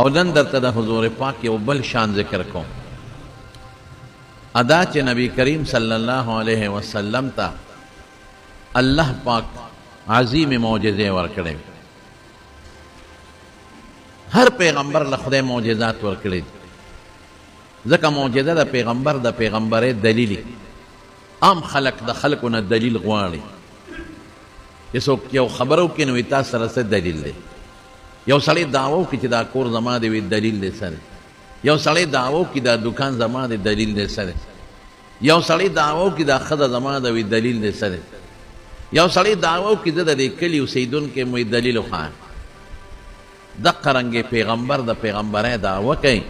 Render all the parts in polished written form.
او نن درته د حضور پاک یو بل شان ذکر کوم ادا چې نبی کریم صلی الله علیه وسلم ته الله پاک عظیم معجزې ورکړې هر پیغمبر له خدای معجزات ورکړي ځکه معجزه د پیغمبر د پیغمبرۍ دلیل عام خلق د خلقو نه دلیل غواړي چې څوک یو خبره وکړي نو تا سره څه دلیل دی یو سړی دعوه وکړي چې دا کور زما دی وي دلیل دی څه دی یو سړی دعوه وکړي دا دکان زما دی دلیل دی څه دی یو سړی دعوه وکړي دا ښځه زما ده وي دلیل دی څه دی یو سړی دعوه وکړي زه د دې کلي اوسېدونکی یم وي دلیل وښایه دقه رنګې پیغمبر د پیغمبرۍ دعوه کوي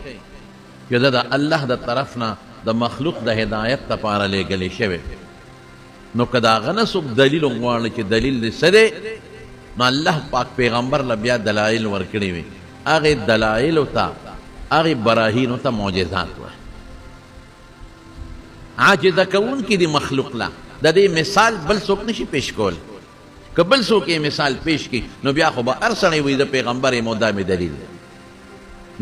چې زه د الله د طرف نه د مخلوق د هدایت دپاره لېږلی شوی نو که د هغه نه څوک دلیل وغواړي چې دلیل دې څه دی نو الله پاک پیغمبر له بیا دلایل ورکړي وي هغې دلایلو ته هغې براهینو ته معجزات وایي عاجزه کوونکي دي مخلوق له د دې مثال بل څوک نشي پیش کول که بل څوک یې مثال پیش کړي نو بیا خو به هر سړی وایي د پیغمبر یې مدامې دلیل دی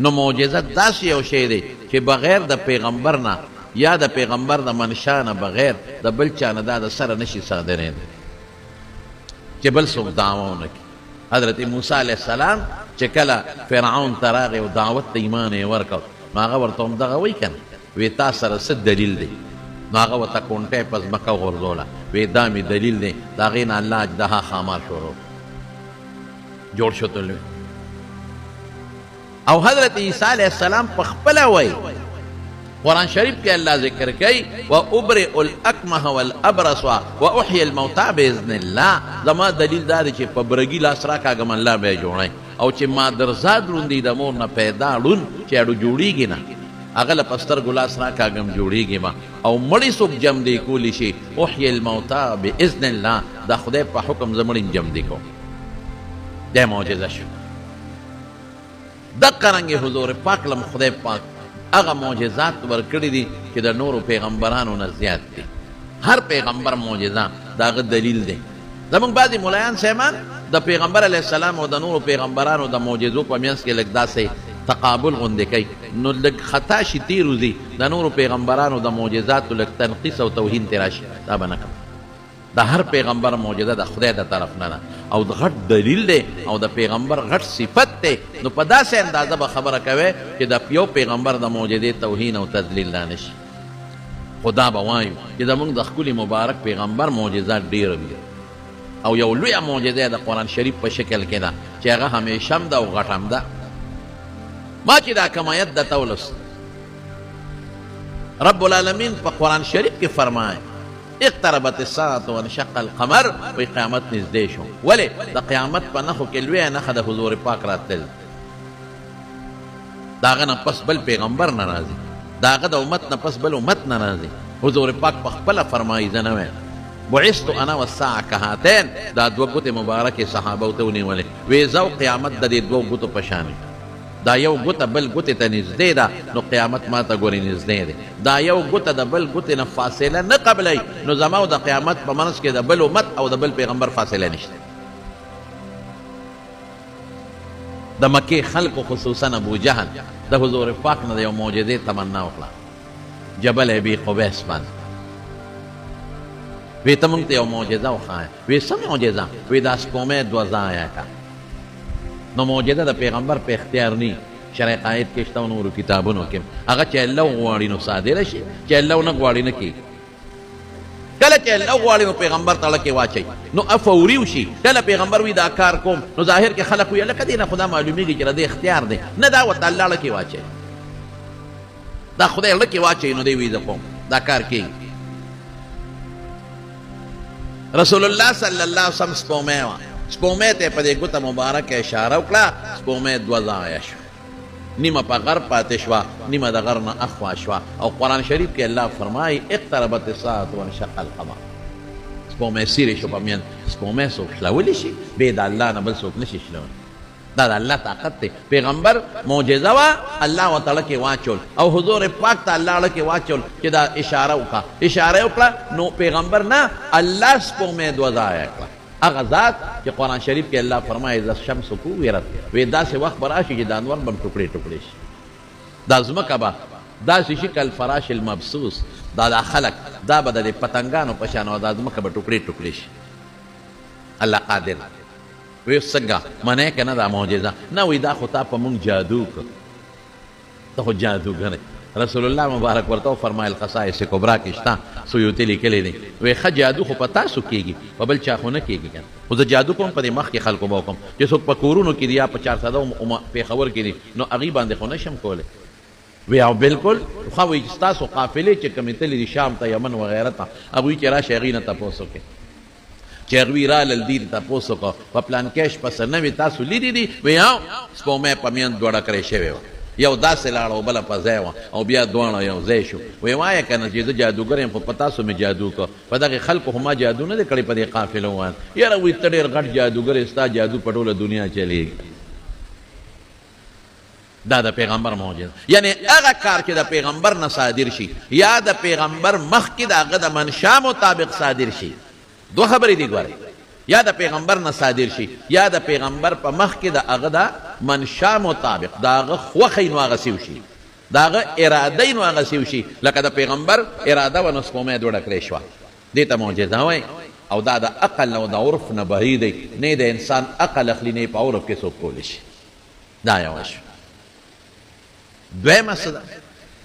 نو معجزه داسې یو شی دی چې بغیر د پیغمبر نه یا د پیغمبر د منشا نه بغیر د بل چا نه دا د سره نشي صادرین چې بل څوک دعوه ونه کړي حضرت موسی علیه السلام چې کله فرعون ته راغی او دعوت د ایمان یې ورکړ نو هغه ورته همدغه وایي که نه وی تا سره څه دلیل دی نو هغه ورته کونټۍ په ځمکه وغورځوله وی دا مې دلیل دی د هغې نه الله اجدها ښامار شروع جوړ شو تلوي او حضرت عیسی علیہ السلام په خپله وایي قرآن شریف کې الله ذکر کوي وابرئ الاکمه والابرص واحیي الموتى باذن الله زما دلیل دا دی چې په برګي لاس راکاږم الله به یې جوړی او چې مادرزاد روندي د مور نه پیدا ړوند چې اړو جوړیږي نه هغه له په سترګو لاس راکاږم جوړیږي ما او مړی څوک جم دی کولی شي احیي الموتى باذن الله د خدای په حکم زه مړی جم دی کوم دا معجزه شو دقه رنګې حضور پاک لم خدای پاک هغه معجزات ورکړي دي چې د نورو پیغمبرانو نه زیات دي هر پیغمبر معجزه د هغه دلیل دی زموږ بعضې ملایان صاحبان د پیغمبر علیه السلام او د نورو پیغمبرانو د معجزو په منځ کې لږ داسې تقابل غوندې کوي نو لږ خطا شي تېر وځي د نورو پیغمبرانو د معجزاتو لږ تنقیص او توهین ترې راشي دا به نه کوم د هر پیغمبر معجزه د خدای د طرف نه ده او د غټ دلیل دی او د پیغمبر غټ صفت دی نو په داسې اندازه به خبره کوي چې د یو پیغمبر د معجزې توهین او تذلیل را نشي خو دا به وایو چې زموږ د ښکلي مبارک پیغمبر معجزات ډېره دي او یو لویه معجزه د قرآن شریف په شکل کې ده چې هغه همیشه هم ده او غټ هم ده ما چې دا کمایت درته ولست رب العالمین په قرآن شریف کې فرمایي اقتربت الساعة وانشق القمر وی قیامت نزدې شو ولې د قیامت په نښو کې لویه نښه د حضور پاک راتلل د هغه نه پس بل پیغمبر نه راځي د هغه د امت نه پس بل امت نه راځي حضور پاک په خپله فرمایي زه نه وایم بعثت انا والساعة كهاتین دا دوه ګوتې مبارکې صحابو ته ونیولې وی زه او قیامت د دې دوه ګوتو په شان دا یو ګوته بل ګوتې ته نږدې ده نو قیامت ما ته ګورې نږدې دی دا یو ګوته د بل ګوتې نه فاصله نه قبلوي نو زما او د قیامت په منځ کې د بل امت او د بل پیغمبر فاصله نشته د مکې خلکو خصوصا ابو جهل د حضور پاک نه د یو معجزې تمنا وکړه جبل ابي قبیس باندې وی ته موږ ته یو معجزه وښایه وی څه معجزه وی دا سپومې دوه ځایه کا نو معجزه د پیغمبر په اختیار نی شرع قائد کې شته نورو کتابونو کې هغه چې الله غواړي نو صادره شي چې الله نه غواړي نه کېږي کله چې الله غواړي نو پیغمبر ته لکې واچوي نو افوري وشي کله پیغمبر وي دا کار کوم نو ظاهر کې خلک وي لکه دې نه خدا معلومیږي چې د اختیار دی نه دا ورته الله لکې واچوي دا خدای لکې واچوي نو دی وي زه کوم دا کار کېږي رسول الله صلی الله علیه وسلم سپومې وه سپومې ته په دې ګوته مبارکه اشاره وکړه سپومې دوه ځایه شوه نیمه په غر پاتې شوه نیمه د غر نه اخوا شوه او قرآن شریف کې الله فرمایي اقتربت الساعة وانشق القمر سپومې سیرې شو په میان سپومې څوک شلولی شي بې د الله نه بل څوک نشي شلولی دا د الله طاقت دی پیغمبر معجزه وه الله ورته لکې واچول او حضور پاک ته الله لکې واچول چې دا اشاره وکړه اشاره وکړه نو پیغمبر نه الله سپومې دوه ځایه کړه هغه ذات چې قرآن شریف کې الله فرمایي اذا الشمس کوورت، وی داسې وخت به راشي چې د انور به ټوکړې ټوکړې شي، دا ځمکه به داسې شي کالفراش المبثوث، دا خلک دا به د پتنګانو په شان او دا ځمکه به ټوکړې ټوکړې شي. الله قادر. وی څنګه منې که نه دا معجزه؟ نه وی دا خو تا په مونږ جادو کړ، ته خو جادوګر یې. رسول الله مبارک ورته وفرمایل خصائص کبرا کې شته، سیوطي لیکلی دی، وی ښه جادو خو په تاسو کېږي، په بل چا خو نه کېږي که نه. خو زه جادو کوم په دې مخکې خلکو به وکړم چې څوک په کورونو کې دي یا په چارسده پېښور کې دي، نو هغې باندې خو نشم کولی. وی او بالکل ښه وایي چې ستاسو قافلې چې کومې تللي دي شام ته، یمن وغیره ته، هغوی چې راشي هغوی نه تپوس وکړي چې هغوی رالل دي تپوس وکړه په پلانکېش پسې نه وي تاسو لیدي دي؟ وی او سپومۍ په میند دوړه کړې شوې وه، یو داسې لاړه او بله په ځای وه او بیا دواړه یو ځای شو. وی وایه که نه چې زه جادوګر یم خو په تاسو مې جادو کړ، په دغې خلکو خو ما جادو نه دی کړی په دې قافله وویل. یاره وی ته ډېر غټ جادوګر یې، ستا جادو په ټوله دنیا چلېږي. دا د پیغمبر معجزه، یعنی هغه کار چې د پیغمبر نه صادر شي یا د پیغمبر مخکې د هغه د منشا مطابق صادر شي، دو خبرې دي ګورئ، یا د پیغمبر نه صادر شي یا د پیغمبر په مخکې د هغه د منشا مطابق د هغه خوښه یې نو هغسې وشي، د هغه اراده یې نو هغسې وشي. لکه د پیغمبر اراده وه نو سپومۍ دوړه کړې شوه، دې ته معجزه وایي. او دا د عقل نه او د عرف نه بهیر دی، نه د انسان عقل اخلي نه په عرف کې څوک کولی شي. دا یوه شو. دویمه څه ده؟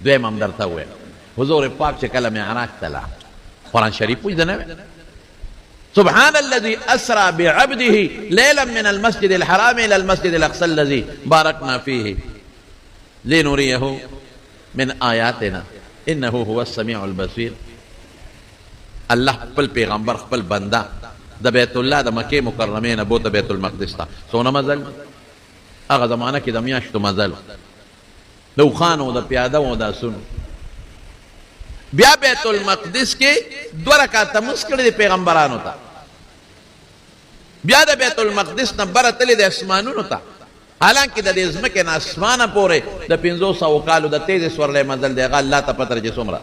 دویم هم درته وویم، حضور پاک چې کله معراج ته لاړ، قرآن شریف پوهېده نه وی؟ سبحان الذي أسرى بعبده ليلا من المسجد الحرام إلى المسجد الأقصى الذي باركنا فيه لنريه من آياتنا إنه هو السميع البصير. الله خپل پیغمبر خپل بنده د بیت الله د مکې مکرمې نه بوته بیت المقدس ته څونه مزل؟ هغه زمانه کې د میاشتو مزل، د اوښانو د پیاده و د آسونو. بیا بیت المقدس کې 2 رکعته مونځ کړی دی پیغمبرانو ته، بیا د بیت المقدس نه بره تللی د اسمانونو ته، حالانکې د دې ځمکې نه اسمانه پورې د 500 کالو د تیزې سورلی مزل دی. هغه الله ته پته چې څومره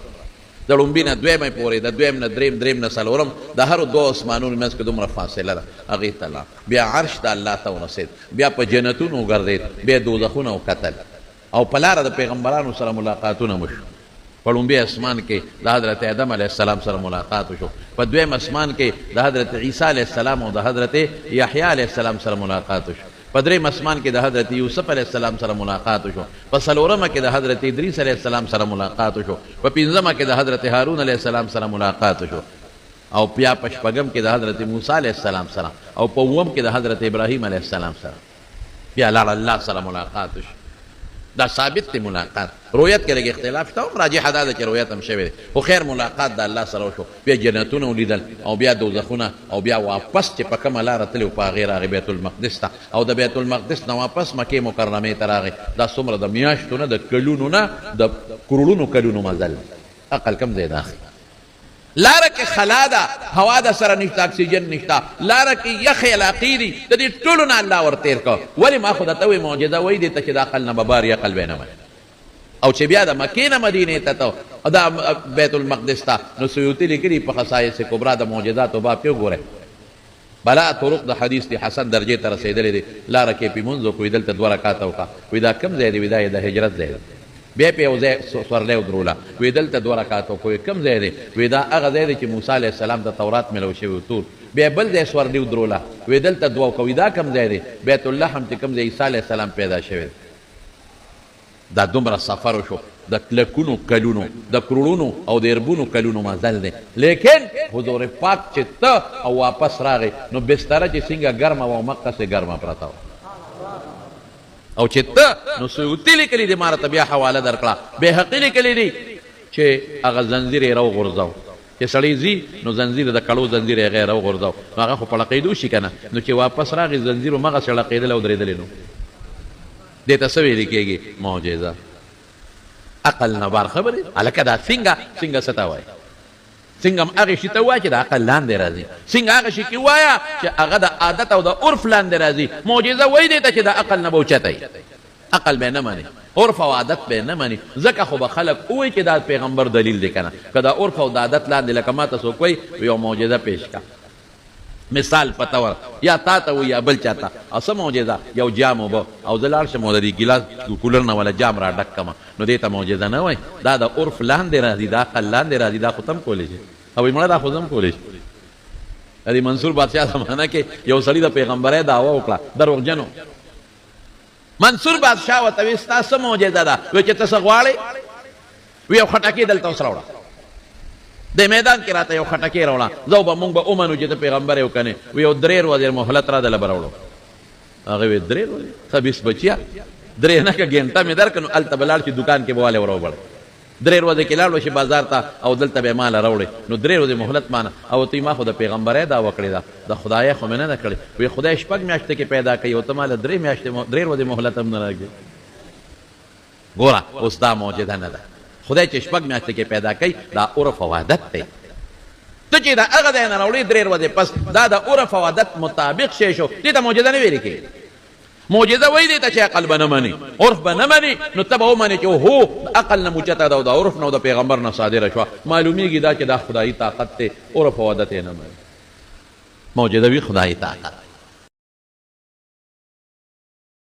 د لومبي نه دویمې پورې، د دویم نه دریم، دریم نه څلورم، د هرو 2 اسمانونو منځ کې دومره فاصله ده. هغې ته لاړ، بیا عرش ته الله ته ورسېد، بیا په جنتونو وګرځېد، بیا دوزخونه وکتل او په لاره د پیغمبرانو سره ملاقاتونه وشو. په لومبي اسمان کې د حضرت آدم علیه السلام سره ملاقات وشو، په دویم اسمان کې د حضرت عیسی علیه السلام او د حضرت یحیی علیه السلام سره ملاقات وشو، په دریم اسمان کې د حضرت یوسف علیه السلام سره ملاقات وشو، په څلورمه کې د حضرت ادریس علیه السلام سره ملاقات وشو، په پنځمه کې د حضرت هارون علیه السلام سره ملاقات وشو، او بیا په شپږم کې د حضرت موسی علیه السلام سره، او په اووم کې د حضرت ابراهیم علیه السلام سره. بیا لاړ الله سره ملاقات وشو. دا ثابت دی ملاقات. رؤیت کې لږ اختلاف شته، هم راجح دا ده چې رؤیت هم شوی دی، خو خیر ملاقات د الله سره وشو. بیا جنتونه ولیدل او بیا دوزخونه، او بیا واپس چې په کومه لاره تللی و په هغې راغی بیت المقدس ته، او د بیت المقدس نه واپس مکې مکرمې ته راغی. دا څومره د میاشتو نه، د کلونو نه، د کروڑونو کلونو مزل. عقل کم ځای ده؟ لاره کې خلا ده، هوا د سره نشته، اکسیجن نشته، لاره کې یخې علاقې دي، د دې ټولو نه الله ورتېر کړه. ولې ما خو درته وایي معجزه وایي دې ته چې د عقل نه به بار عقل به نه مني. او چې بیا د مکې نه مدینې ته ته دا بیت المقدس ته، نو سیوطي لیکلي په خصایص کبرا د معجزاتو باب کې وګورئ، بلا طرق د حدیث دی حسن درجې ته رسېدلی دی. لاره کې پې مونځ وکړو، دلته 2 رکعته وکړه، وایي دا کوم ځای دی؟ وایي دا یې د هجرت ځای دی. بیا په یو ځای سورلی ودروله، وایي دلته 2 رکعته وکړو. کوم ځای دی؟ وایي دا هغه ځای دی چې موسی علیه السلام ته تورات میلو شوی و، تور. بیا بل ځای سورلی ودروله، وایي دلته 2 وکړو. دا کوم ځای دی؟ بیت الله هم چې کوم ځای عیسی علیه السلام پیدا شوی دی. دا دومره سفر وشو، د لکونو کلونو، د کروڑونو او د اربونو کلونو مزل دی. لیکن حضور پاک چې ته او واپس راغی، نو بستره چې څنګه ګرمه وه مقصې ګرمه پرته وه، او چې ته نو سیوطي لیکلي دي، ما راته بیا حواله درکړه. بیهقي لیکلي دي چې هغه زنځیر یې راوغورځاو، چې سړی ځي نو زنځیر د کړو زنځیر یې هغې راوغورځاو، نو هغه خو په لقېدو شي که نه، نو چې واپس راغی زنځیر همغسې لقېدلی او درېدلی. نو دې ته څه ویلې کېږي؟ معجزه. عقل نه بار خبرې. هلکه دا څنګه څه ته وایي؟ څنګه هم هغې شي ته ووایه چې د عقل لاندې راځي، څنګه هغه شي کې ووایه چې هغه د عادت او د عرف لاندې راځي. معجزه وایي دی ته چې د عقل نه به اوچته وي، عقل به نه مني، عرف او عادت به نه مني. ځکه خو به خلک ووایي چې دا پیغمبر دلیل دی که نه. که د عرف او د عادت لاندې لکه ما ته څوک وایي یو معجزه پیش کا، مثال پتور یا تا ته یا بل چاته او څه معجزه یو جام اوبه او زه لاړ شم او د دې ګیلاس کولر نه ولا جام را ډک کړمه نو دې ته معجزه نه وایي دا د عرف لاندې راځي دا عقل لاندې راځي دا خو ته هم کولی شي او مړه دا خو زه هم کولی شي د دې منصور بادشاه زمانه کې یو سړي د پیغمبرۍ دعوه وکړه دروغجنو منصور بادشاه ورته وایي ستا څه معجزه ده وایي چې ته څه غواړې وی یو خټکي دلته اوس راوړه د میدان کې راته یو خټکي راوړه زه به موږ به ومنو چې ته پیغمبر یې او که نه وی یو 3 ورځې مهلت را دله به راوړو هغه وی 3 ورځې خبیث بچیا 3 نه که ګنټه مې درکړه نو هلته به لاړ شي دوکان کې به والی وروبړی 3 ورځې کې لاړ شي بازار ته او دلته به یې ماله راوړې نو 3 ورځې مهلت مانه او ته ما خو د پیغمبرۍ دعوه کړې ده د خدایه خو مې نه ده کړې وی خدای 6 میاشتې کې پیدا کوي او ته ماله 3 ورځې مهلت هم نه راکړې ګوره اوس دا معجزه نه ده خدای چې 6 میاشتې کې پیدا کوي دا عرف او عادت دی ته چې دا هغه ځای نه راوړې 3 ورځې پس دا د عرف او عادت مطابق شی شو دې ته معجزه نه ویلې کېږي معجزه وایي دې ته چې عقل به نه مني عرف به نه مني نو ته به ومنې چې هو عقل نه موچته ده او د عرف نه او د پیغمبر نه صادره شوه معلومیږي دا چې دا خدایي طاقت دی عرف او عادت یې نه مني معجزه وي خدایي طاقت